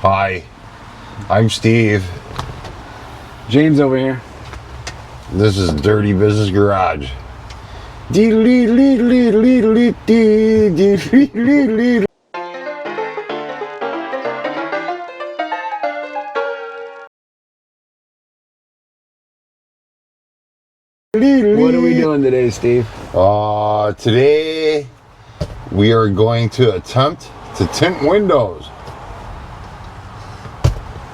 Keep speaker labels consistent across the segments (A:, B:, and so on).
A: Hi, I'm Steve.
B: James over here.
A: This is Dirty Business Garage.
B: What are we doing today, Steve?
A: Today we are going to attempt to tint windows.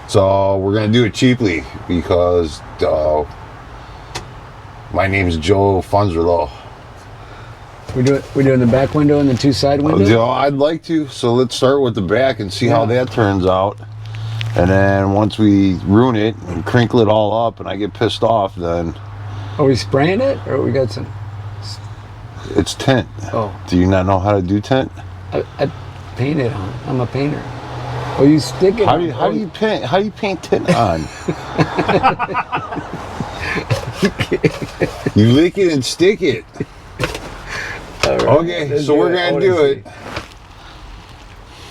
A: So we're gonna do it cheaply because my name's Joe Funzerlo.
B: We're doing the back window and the two side windows?
A: I'd like to. So let's start with the back and see how that turns out. And then once we ruin it and crinkle it all up and I get pissed off, then...
B: Are we spraying it or we got some?
A: It's tint.
B: Oh.
A: Do you not know how to do tint?
B: I paint it on. I'm a painter. Oh, you stick it.
A: How do you paint tint on? You lick it and stick it.
B: Right.
A: Okay, so we're gonna do it.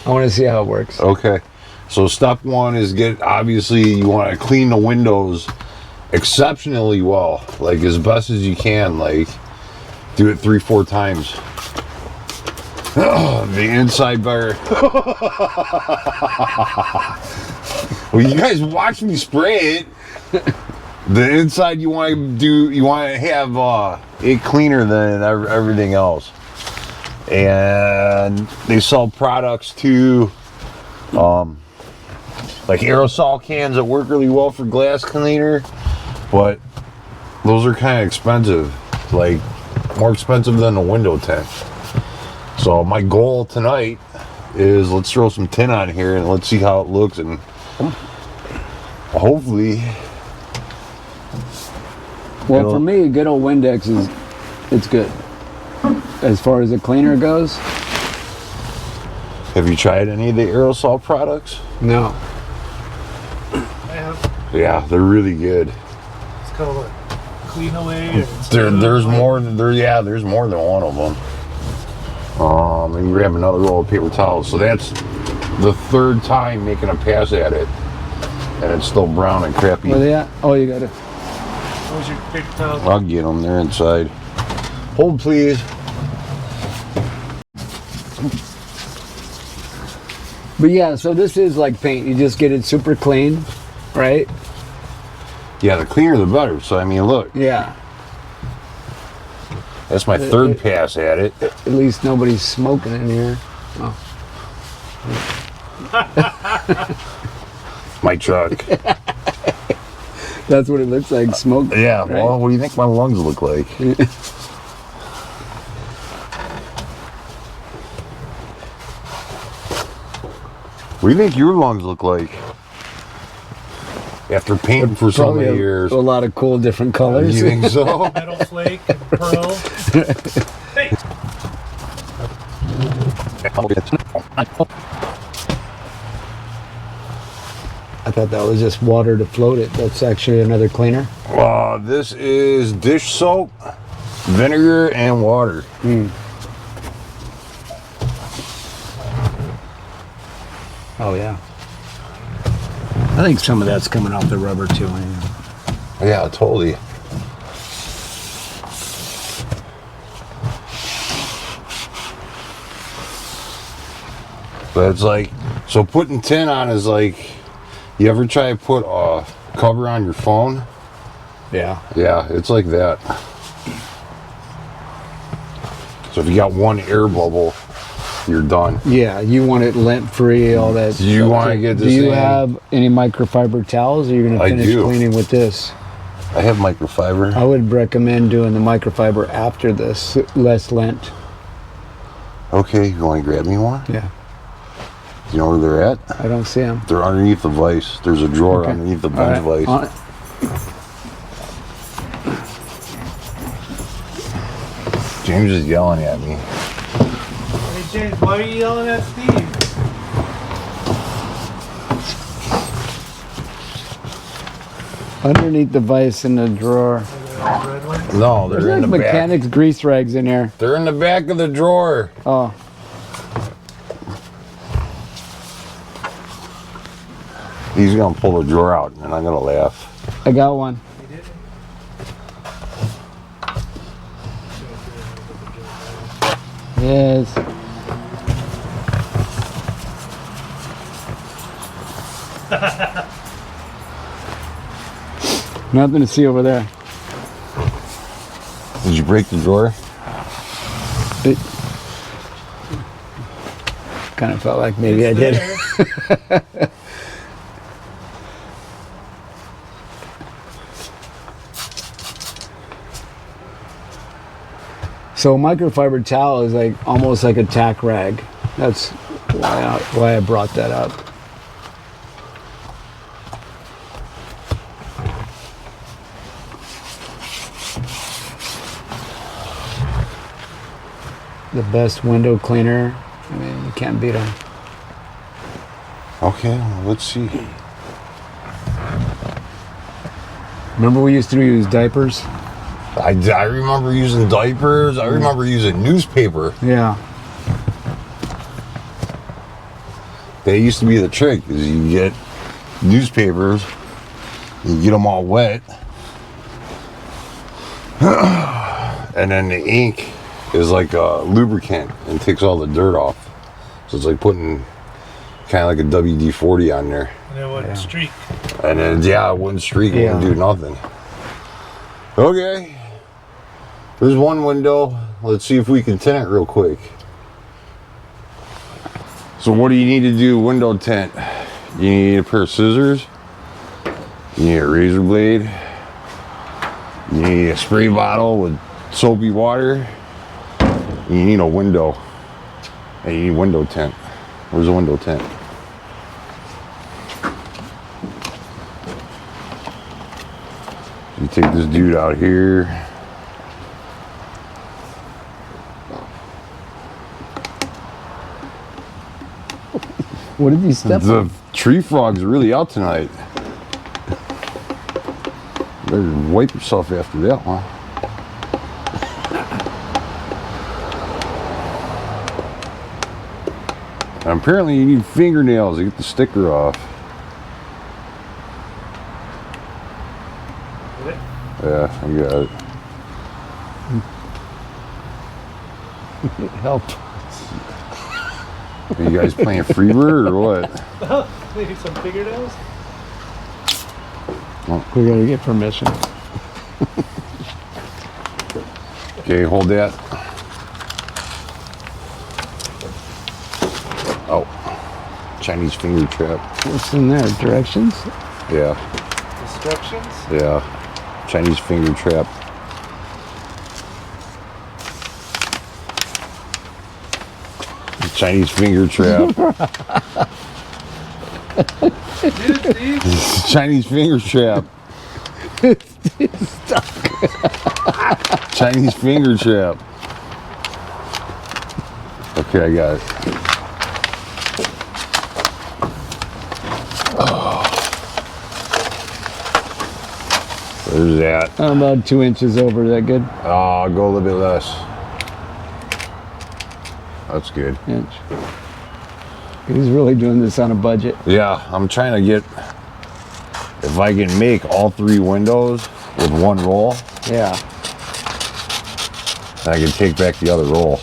B: I want to see how it works.
A: Okay, so step one is obviously you want to clean the windows exceptionally well, like as best as you can. Like do it 3-4 times. The inside better. Well, you guys watch me spray it. The inside you want to have it cleaner than everything else. And they sell products too, like aerosol cans that work really well for glass cleaner, but those are kind of expensive, like more expensive than the window tint. So my goal tonight is let's throw some tint on here and let's see how it looks, and hopefully.
B: Well, for me, good old Windex it's good. As far as the cleaner goes.
A: Have you tried any of the aerosol products?
B: No.
C: I have.
A: Yeah, they're really good.
C: It's called Clean Away.
A: There's more than one of them. And you grab another roll of paper towels. So that's the third time making a pass at it, and it's still brown and crappy.
B: Where they at? Oh, you got it.
C: Where's your paper towel?
A: I'll get them. They're inside. Hold, please.
B: But yeah, so this is like paint. You just get it super clean, right?
A: Yeah, the cleaner the better. So I mean, look.
B: Yeah.
A: That's my third pass at it.
B: At least nobody's smoking in here. Oh.
A: My truck.
B: That's what it looks like, smoke.
A: Yeah,
B: right?
A: well, what do you think my lungs look like? What do you think your lungs look like? After painting for so many years.
B: A lot of cool different colors.
A: You think so?
C: Metal flake, pearl. Hey!
B: I thought that was just water to float it. That's actually another cleaner.
A: This is dish soap, vinegar, and water.
B: Oh, yeah. I think some of that's coming off the rubber, too.
A: Yeah, totally. But it's like, so putting tint on is like, you ever try to put a cover on your phone?
B: Yeah.
A: Yeah, it's like that. So if you got one air bubble, you're done.
B: Yeah, you want it lint-free, all that.
A: Do you want to get this
B: Do you
A: thing?
B: have any microfiber towels, or you're going to finish cleaning with this?
A: I have microfiber.
B: I would recommend doing the microfiber after this, less lint.
A: Okay, you want to grab me one?
B: Yeah.
A: You know where they're at?
B: I don't see them.
A: They're underneath the vise. There's a drawer underneath the bench vise.
B: On it.
A: James is yelling at me.
C: Hey James, why are you yelling at Steve?
B: Underneath the vise in the drawer.
C: Red one?
A: No, they're
B: There's
A: in
B: like
A: the back.
B: mechanics grease rags in there.
A: They're in the back of the drawer.
B: Oh.
A: He's gonna pull the drawer out, and I'm gonna laugh.
B: I got one.
C: You did it?
B: Yes. Nothing to see over there.
A: Did you break the drawer?
B: It kind of felt like maybe
C: It's
B: I did.
C: there.
B: So microfiber towel is like almost like a tack rag. That's why I brought that up. The best window cleaner. I mean, you can't beat them.
A: Okay, well, let's see.
B: Remember we used to use diapers?
A: I remember using diapers. I remember using newspaper.
B: Yeah.
A: That used to be the trick, is you get newspapers, you get them all wet, and then the ink is like a lubricant and takes all the dirt off. So it's like putting kind of like a WD-40 on there.
C: And it wouldn't streak.
A: And then, yeah, it wouldn't streak, it
B: Yeah.
A: wouldn't do nothing. Okay. There's one window. Let's see if we can tint it real quick. So what do you need to do window tint? You need a pair of scissors. You need a razor blade. You need a spray bottle with soapy water. You need a window. And you need window tint. Where's the window tint? You take this dude out here.
B: What did you step
A: The
B: on?
A: tree frogs are really out tonight. Better wipe yourself after that, huh? And apparently you need fingernails to get the sticker off.
C: Did it?
A: Yeah, I got it.
B: Help.
A: Are you guys playing Freebird or what?
C: Need some fingernails?
B: We gotta get permission.
A: Okay, hold that. Oh, Chinese finger trap.
B: What's in there? Directions?
A: Yeah,
C: Instructions?
A: yeah. Chinese finger trap. Chinese finger trap.
C: Dude, Steve.
A: Chinese finger trap. Chinese finger trap. Okay, I got it. There's that.
B: I'm about 2 inches over. Is that good?
A: I'll go a little bit less. That's good.
B: Inch. He's really doing this on a budget.
A: Yeah, I'm trying to get, if I can make all 3 windows with one roll,
B: Yeah.
A: I can take back the other roll.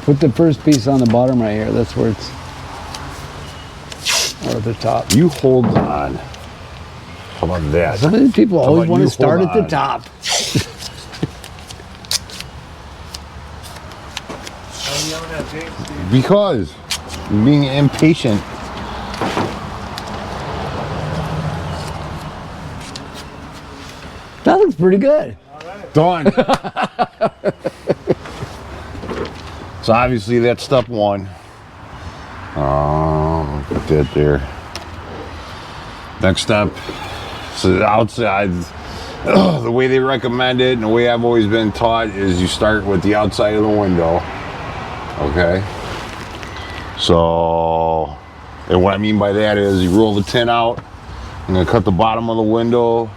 B: Put the first piece on the bottom right here. That's where it's. Or the top.
A: You hold on. How about that?
B: Some of these people
A: How
B: always
A: about
B: want
A: you
B: to start
A: hold
B: at the
A: on?
B: top.
C: Why are you yelling at James, Steve?
A: Because I'm being impatient.
B: That looks pretty good.
A: Done. So obviously that's step 1. Put that there. Next step, so the outside, the way they recommend it and the way I've always been taught is you start with the outside of the window. Okay. So And what I mean by that is you roll the tint out. I'm gonna cut the bottom of the window,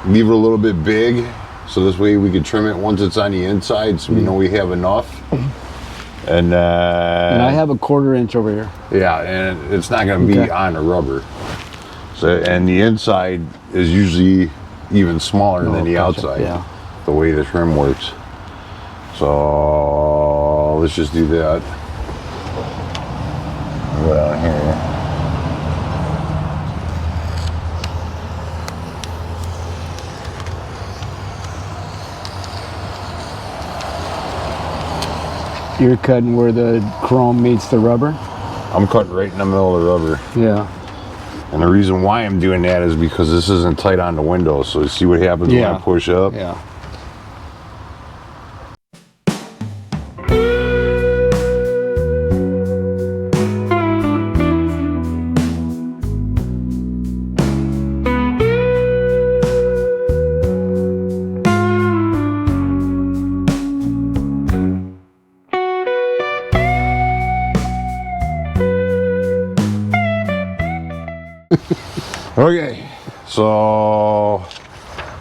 A: leave it a little bit big, so this way we can trim it once it's on the inside, so we know we have enough. And
B: I have a 1/4 inch over here.
A: yeah, and it's not gonna be on the rubber. So, and the inside is usually even smaller than the
B: gotcha.
A: outside.
B: Yeah.
A: The way the trim works. So let's just do that. Go down here.
B: You're cutting where the chrome meets the rubber?
A: I'm cutting right in the middle of the rubber.
B: Yeah.
A: And the reason why I'm doing that is because this isn't tight on the window. So you see what happens when I push up?
B: Yeah.
A: Okay, so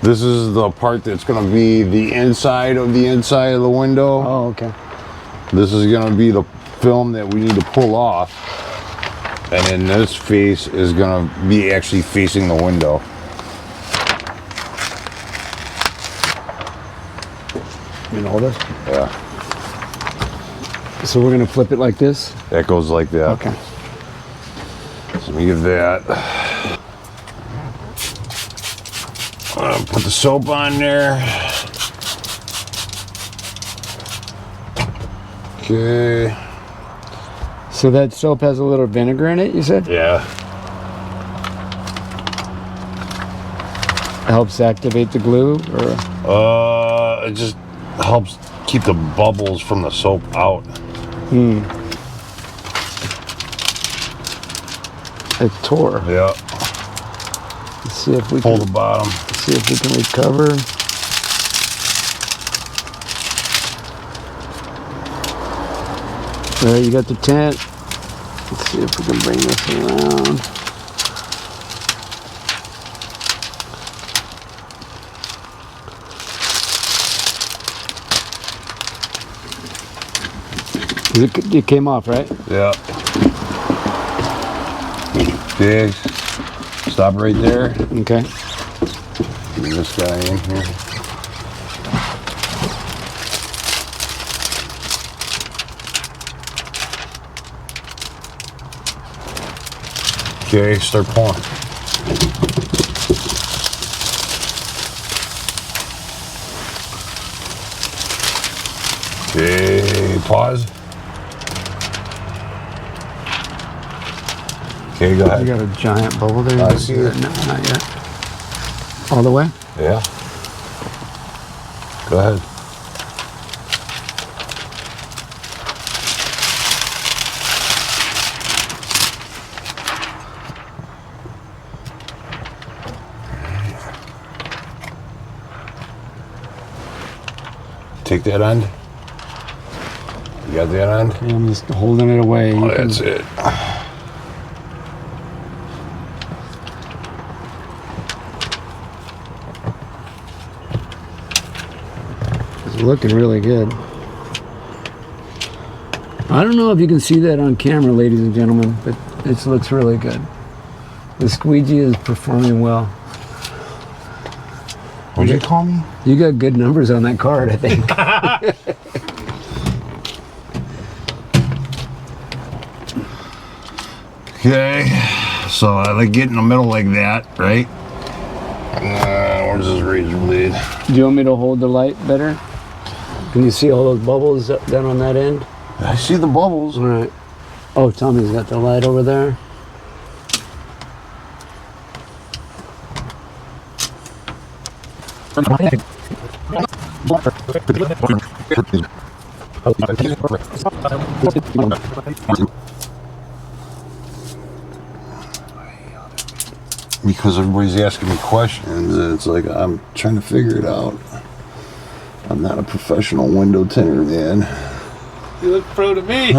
A: this is the part that's going to be the inside of the window.
B: Oh, okay.
A: This is going to be the film that we need to pull off. And then this face is going to be actually facing the window.
B: You know this?
A: Yeah,
B: So we're gonna flip it like this?
A: that goes like that.
B: Okay.
A: So let me get that. Put the soap on there. Okay.
B: So that soap has a little vinegar in it, you said?
A: Yeah.
B: Helps activate the glue, or?
A: It just helps keep the bubbles from the soap out.
B: It tore.
A: Yeah.
B: Let's see if we
A: Pull
B: can,
A: the bottom.
B: see if we can recover. There, you got the tent. Let's see if we can bring this around. It came off, right?
A: Yeah. Okay. Stop right there.
B: Okay.
A: Bring this guy in here. Okay, start pulling. Okay, pause. Okay, go
B: You
A: ahead.
B: got a giant bubble there.
A: I see it.
B: No, not yet. All the way?
A: Yeah. Go ahead. Take that end. You got that end?
B: Okay, I'm just holding it away.
A: Oh,
B: You can-
A: that's it.
B: It's looking really good. I don't know if you can see that on camera, ladies and gentlemen, but it looks really good. The squeegee is performing well.
A: What'd you call me?
B: You got good numbers on that card, I think.
A: Okay, so I like get in the middle like that, right? Where's this razor blade?
B: Do you want me to hold the light better? Can you see all those bubbles down on that end?
A: I see the bubbles.
B: All right. Oh, Tommy's got the light over there.
A: Because everybody's asking me questions, and it's like I'm trying to figure it out. I'm not a professional window tinter, man.
C: You look pro to me.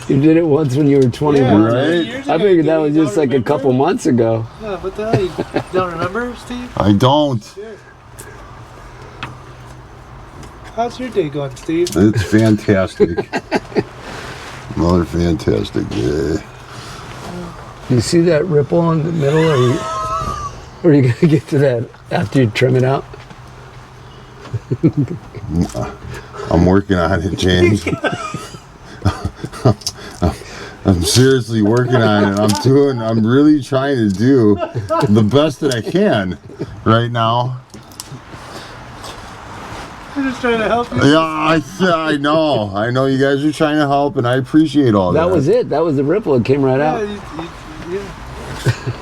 B: You did it once when you were 21.
C: Yeah,
A: Right?
C: years
B: I
C: ago,
B: figured that
C: dude.
B: was
C: You
B: just
C: don't
B: like a couple
C: remember?
B: months ago.
C: Yeah, what the hell? You don't remember, Steve?
A: I don't.
C: Shit. How's your day going, Steve?
A: It's fantastic. Another fantastic day.
B: You see that ripple in the middle, or are you gonna get to that after you trim it out?
A: I'm working on it, James. I'm seriously working on it. I'm really trying to do the best that I can right now.
C: I'm just trying to help you.
A: Yeah, I know. I know you guys are trying to help, and I appreciate all that.
B: That was it. That was the ripple. It came right
C: Yeah,
B: out.
C: yeah.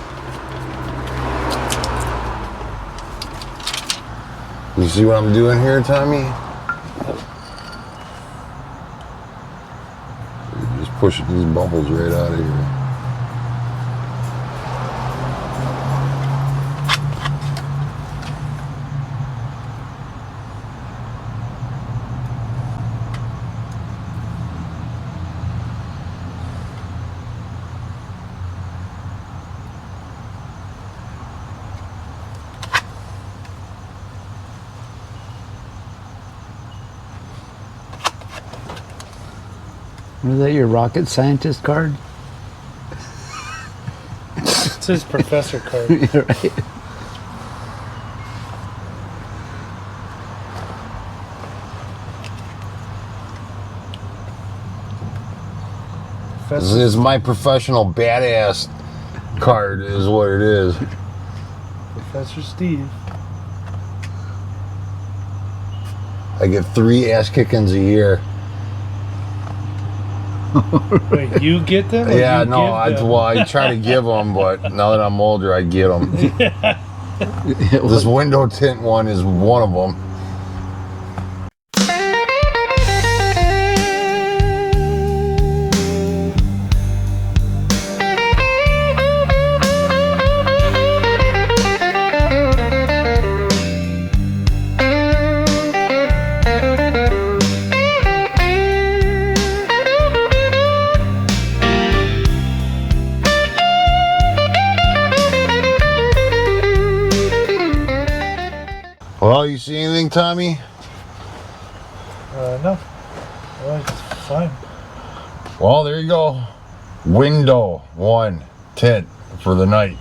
A: You see what I'm doing here, Tommy? Just pushing these bubbles right out of here.
B: Was that your rocket scientist card?
C: It's his professor card.
B: Yeah, right.
A: This
C: Professor.
A: is my professional badass card, is what it is.
C: Professor Steve.
A: I get 3 ass kickings a year.
C: Wait, you get them? Or
A: Yeah,
C: you
A: no,
C: give them?
A: well, I try to give them, but now that I'm older, I get them. This window tint one is one of them. Well, you see anything, Tommy?
C: No. Well, it's fine.
A: Well, there you go. Window one tint for the night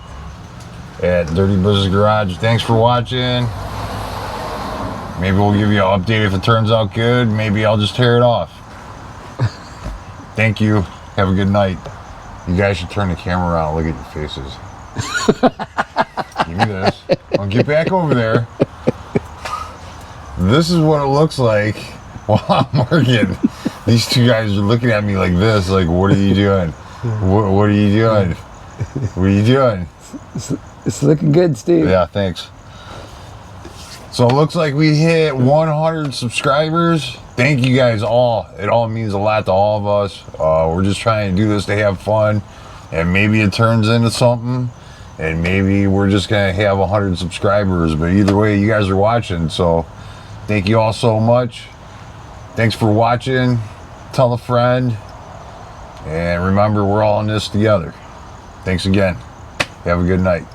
A: at Dirty Business Garage. Thanks for watching. Maybe we'll give you an update if it turns out good. Maybe I'll just tear it off. Thank you. Have a good night. You guys should turn the camera around and look at your faces. Give me this. I'll get back over there. This is what it looks like while I'm working. These two guys are looking at me like this, like, what are you doing? What are you doing? What are you doing?
B: It's looking good, Steve.
A: Yeah, thanks. So it looks like we hit 100 subscribers. Thank you guys all. It all means a lot to all of us. We're just trying to do this to have fun, and maybe it turns into something, and maybe we're just gonna have 100 subscribers. But either way, you guys are watching, so thank you all so much. Thanks for watching. Tell a friend, and remember, we're all in this together. Thanks again. Have a good night.